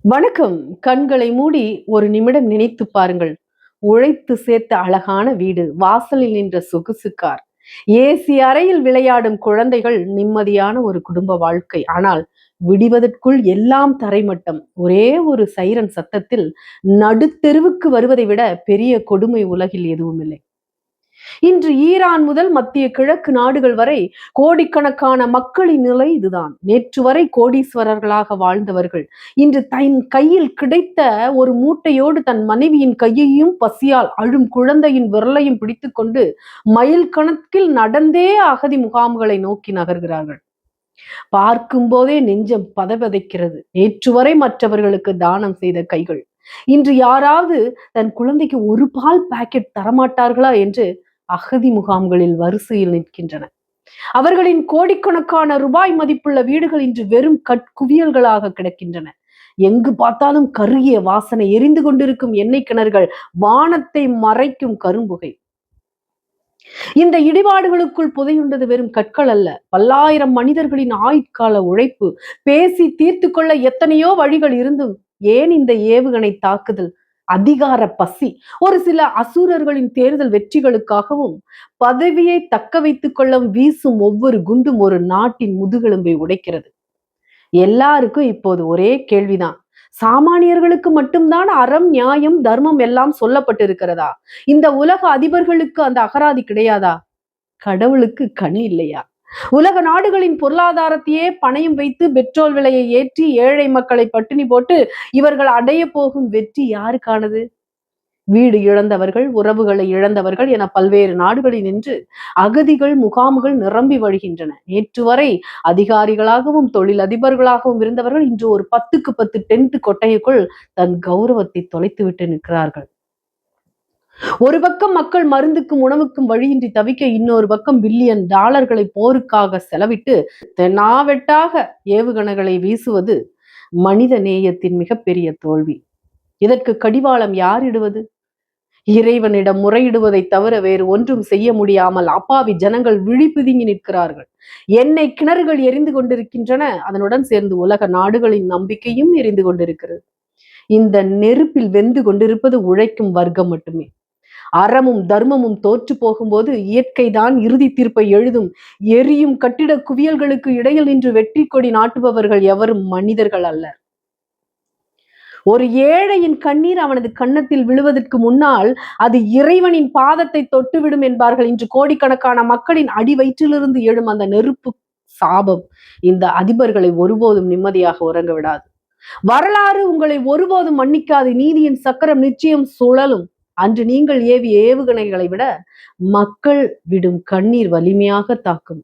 வணக்கம். கண்களை மூடி ஒரு நிமிடம் நினைத்து பாருங்கள். உழைத்து சேர்த்த அழகான வீடு, வாசலில் நின்ற சொகுசு கார், ஏசி அறையில் விளையாடும் குழந்தைகள், நிம்மதியான ஒரு குடும்ப வாழ்க்கை. ஆனால் விடிவதற்குள் எல்லாம் தரைமட்டம். ஒரே ஒரு சைரன் சத்தத்தில் நடுத்தெருவுக்கு வருவதை விட பெரிய கொடுமை உலகில் எதுவும் இல்லை. இன்று ஈரான் முதல் மத்திய கிழக்கு நாடுகள் வரை கோடிக்கணக்கான மக்களின் நிலை இதுதான். நேற்று வரை கோடீஸ்வரர்களாக வாழ்ந்தவர்கள் இன்று தன் கையில் கிடைத்த ஒரு மூட்டையோடு தன் மனைவியின் கையையும் பசியால் அழும் குழந்தையின் விரலையும் பிடித்துக்கொண்டு மைல் கணக்கில் நடந்தே அகதி முகாம்களை நோக்கி நகர்கிறார்கள். பார்க்கும் போதே நெஞ்சம் பதபதைக்கிறது. நேற்று வரை மற்றவர்களுக்கு தானம் செய்த கைகள் இன்று யாராவது தன் குழந்தைக்கு ஒரு பால் பாக்கெட் தரமாட்டார்களா என்று அகதி முகாம்களில் வரிசையில் நிற்கின்றன. அவர்களின் கோடிக்கணக்கான ரூபாய் மதிப்புள்ள வீடுகள் இன்று வெறும் கற்குவியல்களாக கிடக்கின்றன. எங்கு பார்த்தாலும் கருகிய வாசனை, எரிந்து கொண்டிருக்கும் எண்ணெய் கிணறுகள், வானத்தை மறைக்கும் கரும்புகை. இந்த இடிபாடுகளுக்குள் புதையுண்டது வெறும் கற்கள் அல்ல, பல்லாயிரம் மனிதர்களின் ஆயுட்கால உழைப்பு. பேசி தீர்த்து கொள்ள எத்தனையோ வழிகள் இருந்தும் ஏன் இந்த ஏவுகணை தாக்குதல்? அதிகார பசி. ஒரு சில அசூரர்களின் தேர்தல் வெற்றிகளுக்காகவும் பதவியை தக்க வைத்துக் கொள்ள வீசும் ஒவ்வொரு குண்டும் ஒரு நாட்டின் முதுகெலும்பை உடைக்கிறது. எல்லாருக்கும் இப்போது ஒரே கேள்விதான். சாமானியர்களுக்கு மட்டும்தான் அறம், நியாயம், தர்மம் எல்லாம் சொல்லப்பட்டிருக்கிறதா? இந்த உலக அதிபர்களுக்கு அந்த அகராதி கிடையாதா? கடவுளுக்கு கண் இல்லையா? உலக நாடுகளின் பொருளாதாரத்தையே பணயம் வைத்து பெட்ரோல் விலையை ஏற்றி ஏழை மக்களை பட்டினி போட்டு இவர்கள் அடைய போகும் வெற்றி யாருக்கானது? வீடு இழந்தவர்கள், உறவுகளை இழந்தவர்கள் என பல்வேறு நாடுகளில் நின்று அகதிகள் முகாம்கள் நிரம்பி வழிகின்றன. நேற்று வரை அதிகாரிகளாகவும் தொழில் அதிபர்களாகவும் இருந்தவர்கள் இன்று ஒரு 10க்கு 10 டென்ட் கொட்டைக்குள் தன் கௌரவத்தை தொலைத்துவிட்டு நிற்கிறார்கள். ஒரு பக்கம் மக்கள் மருந்துக்கும் உணவுக்கும் வழியின்றி தவிக்க, இன்னொரு பக்கம் பில்லியன் டாலர்களை போருக்காக செலவிட்டு தென்னாவெட்டாக ஏவுகணைகளை வீசுவது மனித நேயத்தின் மிகப்பெரிய தோல்வி. இதற்கு கடிவாளம் யார் இடுவது? இறைவனிடம் முறையிடுவதை தவிர வேறு ஒன்றும் செய்ய முடியாமல் அப்பாவி ஜனங்கள் விழிப்புதுங்கி நிற்கிறார்கள். எண்ணெய் கிணறுகள் எரிந்து கொண்டிருக்கின்றன. அதனுடன் சேர்ந்து உலக நாடுகளின் நம்பிக்கையும் எரிந்து கொண்டிருக்கிறது. இந்த நெருப்பில் வெந்து கொண்டிருப்பது உழைக்கும் வர்க்கம் மட்டுமே. அறமும் தர்மமும் தோற்று போகும்போது இயற்கைதான் இறுதி தீர்ப்பை எழுதும். எரியும் கட்டிட குவியல்களுக்கு இடையில் நின்று வெற்றி கொடி நாட்டுபவர்கள் எவரும் மனிதர்கள் அல்ல. ஒரு ஏழையின் கண்ணீர் அவனது கன்னத்தில் விழுவதற்கு முன்னால் அது இறைவனின் பாதத்தை தொட்டுவிடும் என்பார்கள். இன்று கோடிக்கணக்கான மக்களின் அடி வயிற்றிலிருந்து எழும் அந்த நெருப்பு சாபம் இந்த அதிபர்களை ஒருபோதும் நிம்மதியாக உறங்க விடாது. வரலாறு உங்களை ஒருபோதும் மன்னிக்காது. நீதியின் சக்கரம் நிச்சயம் சுழலும். அன்று நீங்கள் ஏவிய ஏவுகணைகளை விட மக்கள் விடும் கண்ணீர் வலிமையாக தாக்கும்.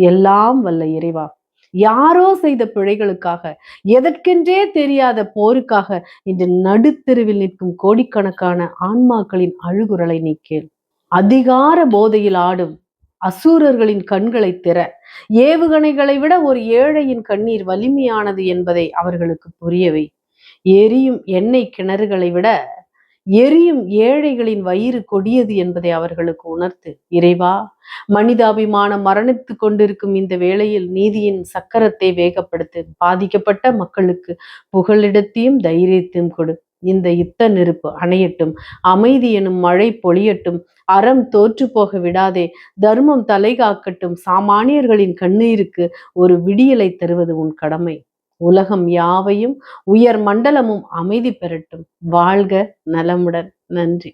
எல்லாம் வல்ல இறைவா, யாரோ செய்த பிழைகளுக்காக, எதற்கென்றே தெரியாத போருக்காக இன்று நடுத்தெருவில் நிற்கும் கோடிக்கணக்கான ஆன்மாக்களின் அழுகுரலை நீ கேள். அதிகார போதையில் ஆடும் அசூரர்களின் கண்களை திற. ஏவுகணைகளை விட ஒரு ஏழையின் கண்ணீர் வலிமையானது என்பதை அவர்களுக்கு புரியவை. எரியும் எண்ணெய் கிணறுகளை விட எரியும் ஏழைகளின் வயிறு கொடியது என்பதை அவர்களுக்கு உணர்த்து. இறைவா, மனிதாபிமானம் மரணித்து கொண்டிருக்கும் இந்த வேளையில் நீதியின் சக்கரத்தை வேகப்படுத்து. பாதிக்கப்பட்ட மக்களுக்கு புகலிடத்தையும் தைரியத்தையும் கொடு. இந்த யுத்த நெருப்பு அணையட்டும். அமைதி எனும் மழை பொழியட்டும். அறம் தோற்று போக விடாதே. தர்மம் தலை காக்கட்டும். சாமானியர்களின் கண்ணீருக்கு ஒரு விடியலை தருவது உன் கடமை. உலகம் யாவையும் உயர் மண்டலமும் அமைதி பெறட்டும். வாழ்க நலமுடன். நன்றி.